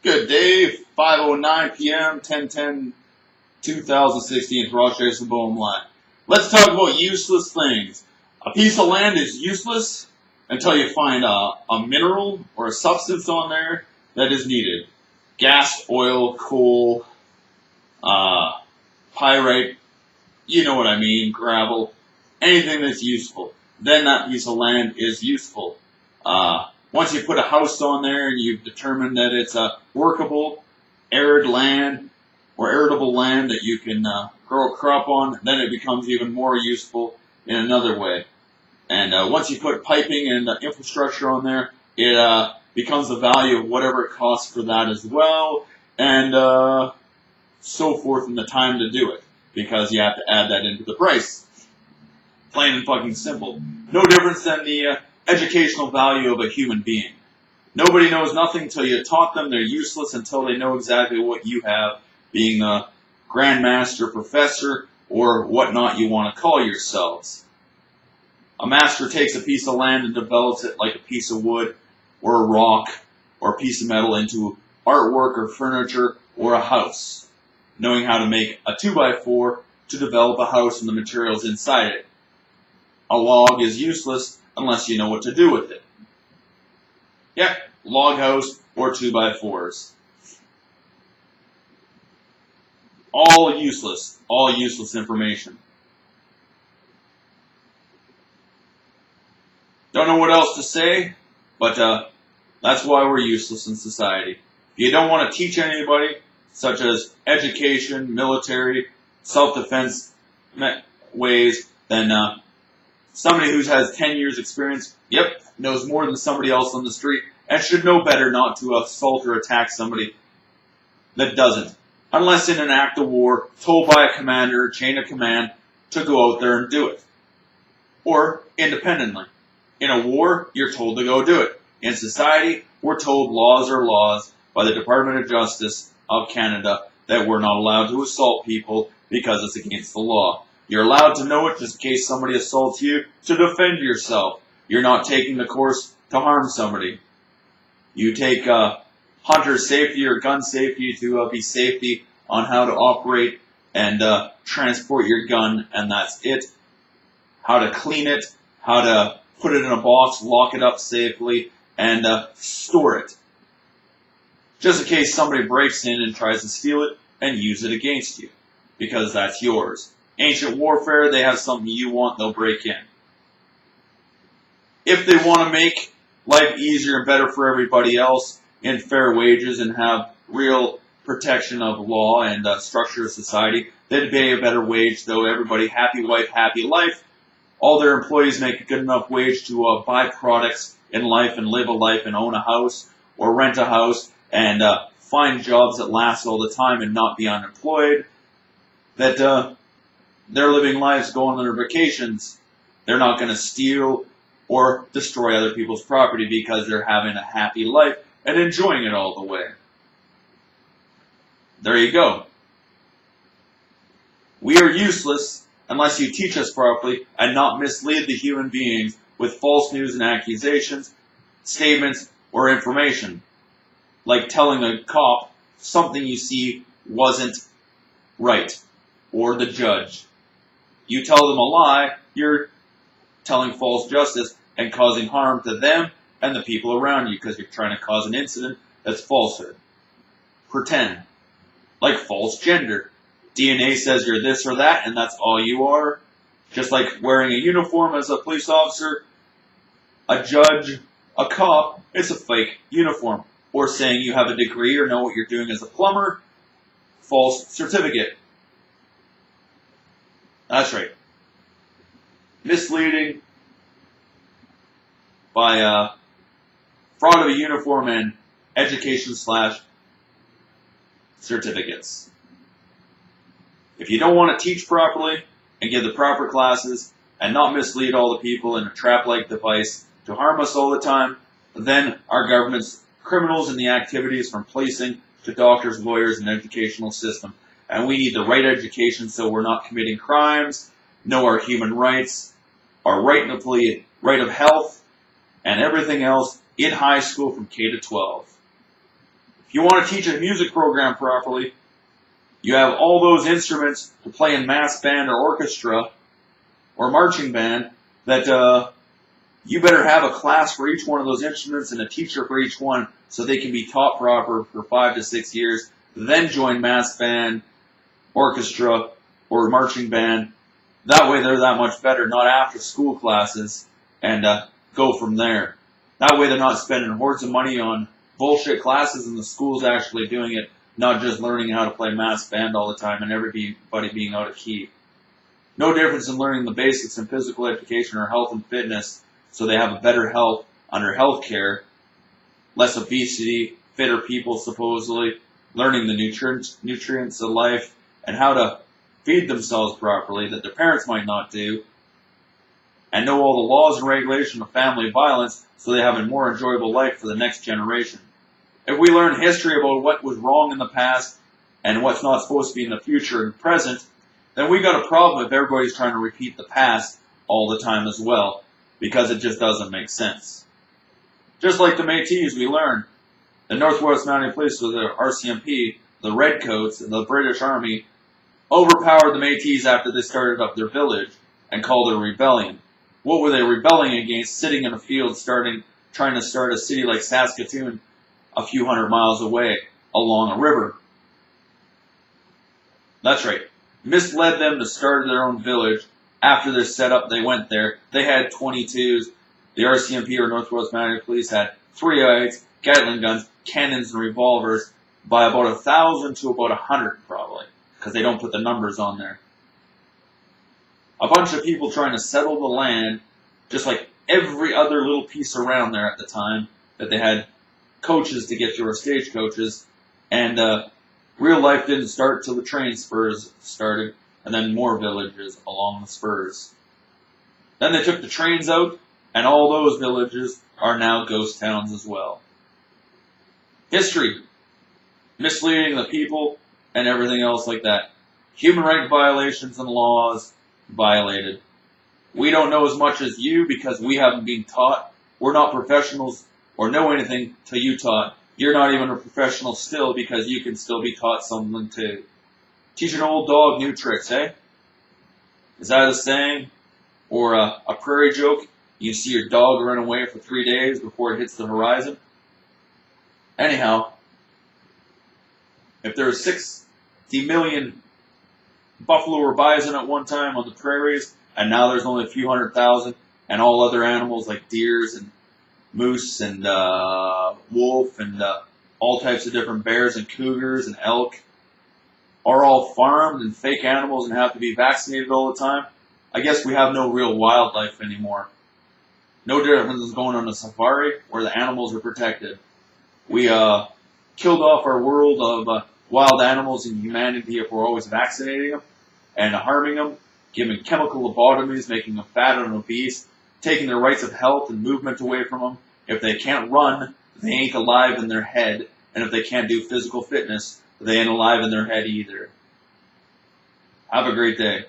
Good day, 5:09 p.m., 10/10/2016, Rochester Boom Line. Let's talk about useless things. A piece of land is useless until you find a mineral or a substance on there that is needed. Gas, oil, coal, pyrite, you know what I mean, gravel, anything that's useful. Then that piece of land is useful. Once you put a house on there and you've determined that it's a workable, arid land or arable land that you can grow a crop on, then it becomes even more useful in another way. And once you put piping and infrastructure on there, it becomes the value of whatever it costs for that as well, and so forth in the time to do it, because you have to add that into the price. Plain and fucking simple. No difference than the educational value of a human being. Nobody knows nothing until you taught them. They're useless until they know exactly what you have, being a grandmaster, professor, or whatnot you want to call yourselves. A master takes a piece of land and develops it like a piece of wood, or a rock, or a piece of metal into artwork or furniture or a house, knowing how to make a 2x4 to develop a house and the materials inside it. A log is useless unless you know what to do with it. Yep, log house or 2x4s. All useless information. Don't know what else to say, but that's why we're useless in society. If you don't want to teach anybody, such as education, military, self-defense ways, then somebody who has 10 years experience, knows more than somebody else on the street, and should know better not to assault or attack somebody that doesn't. Unless in an act of war, told by a commander, chain of command, to go out there and do it. Or independently. In a war, you're told to go do it. In society, we're told laws are laws by the Department of Justice of Canada that we're not allowed to assault people because it's against the law. You're allowed to know it just in case somebody assaults you to defend yourself. You're not taking the course to harm somebody. You take hunter safety or gun safety to be safety on how to operate and transport your gun, and that's it. How to clean it, how to put it in a box, lock it up safely, and store it. Just in case somebody breaks in and tries to steal it and use it against you, because that's yours. Ancient warfare, they have something you want, they'll break in. If they want to make life easier and better for everybody else in fair wages and have real protection of law and structure of society, they'd pay a better wage, though everybody happy wife, happy life. All their employees make a good enough wage to buy products in life and live a life and own a house or rent a house and find jobs that last all the time and not be unemployed. That they're living lives, going on their vacations. They're not going to steal or destroy other people's property because they're having a happy life and enjoying it all the way. There you go. We are useless unless you teach us properly and not mislead the human beings with false news and accusations, statements, or information. Like telling a cop something you see wasn't right, or the judge. You tell them a lie, you're telling false justice and causing harm to them and the people around you because you're trying to cause an incident that's falsehood. Pretend. Like false gender. DNA says you're this or that and that's all you are. Just like wearing a uniform as a police officer, a judge, a cop, it's a fake uniform. Or saying you have a degree or know what you're doing as a plumber, false certificate. That's right. Misleading by fraud of a uniform and education/certificates. If you don't want to teach properly and give the proper classes and not mislead all the people in a trap-like device to harm us all the time, then our government's criminals in the activities from policing to doctors, lawyers, and educational system. And we need the right education so we're not committing crimes, know our human rights, our right of health, and everything else in high school from K to 12. If you want to teach a music program properly, you have all those instruments to play in mass band or orchestra or marching band that you better have a class for each one of those instruments and a teacher for each one so they can be taught proper for 5 to 6 years, then join mass band, orchestra, or marching band. That way they're that much better, not after school classes, and go from there. That way they're not spending hordes of money on bullshit classes and the school's actually doing it, not just learning how to play mass band all the time and everybody being out of key. No difference in learning the basics in physical education or health and fitness so they have a better health under health care, less obesity, fitter people supposedly, learning the nutrients of life and how to feed themselves properly that their parents might not do, and know all the laws and regulations of family violence so they have a more enjoyable life for the next generation. If we learn history about what was wrong in the past and what's not supposed to be in the future and present, then we got a problem if everybody's trying to repeat the past all the time as well, because it just doesn't make sense. Just like the Métis, we learned the Northwest Mounted Police, or the RCMP, the Redcoats, and the British Army overpowered the Métis after they started up their village and called it a rebellion. What were they rebelling against? Sitting in a field trying to start a city like Saskatoon a few hundred miles away along a river. That's right. Misled them to start their own village. After they're set up, they went there. They had 22s. The RCMP, or Northwest Mounted Police, had 308s, Gatling guns, cannons, and revolvers by about 1,000 to about 100 probably, because they don't put the numbers on there. A bunch of people trying to settle the land, just like every other little piece around there at the time, that they had coaches to get through, or stagecoaches, and real life didn't start till the train spurs started, and then more villages along the spurs. Then they took the trains out, and all those villages are now ghost towns as well. History. Misleading the people, and everything else like that. Human rights violations and laws violated. We don't know as much as you because we haven't been taught. We're not professionals or know anything till you taught. You're not even a professional still because you can still be taught something too. Teach an old dog new tricks, eh? Is that a saying? Or a prairie joke? You see your dog run away for 3 days before it hits the horizon? Anyhow, if there were 60 million buffalo or bison at one time on the prairies, and now there's only a few 100,000, and all other animals like deers and moose and wolf and all types of different bears and cougars and elk are all farmed and fake animals and have to be vaccinated all the time, I guess we have no real wildlife anymore. No difference than going on a safari where the animals are protected. We killed off our world of wild animals and humanity if we're always vaccinating them and harming them, giving chemical lobotomies, making them fat and obese, taking their rights of health and movement away from them. If they can't run, they ain't alive in their head, and if they can't do physical fitness, they ain't alive in their head either. Have a great day.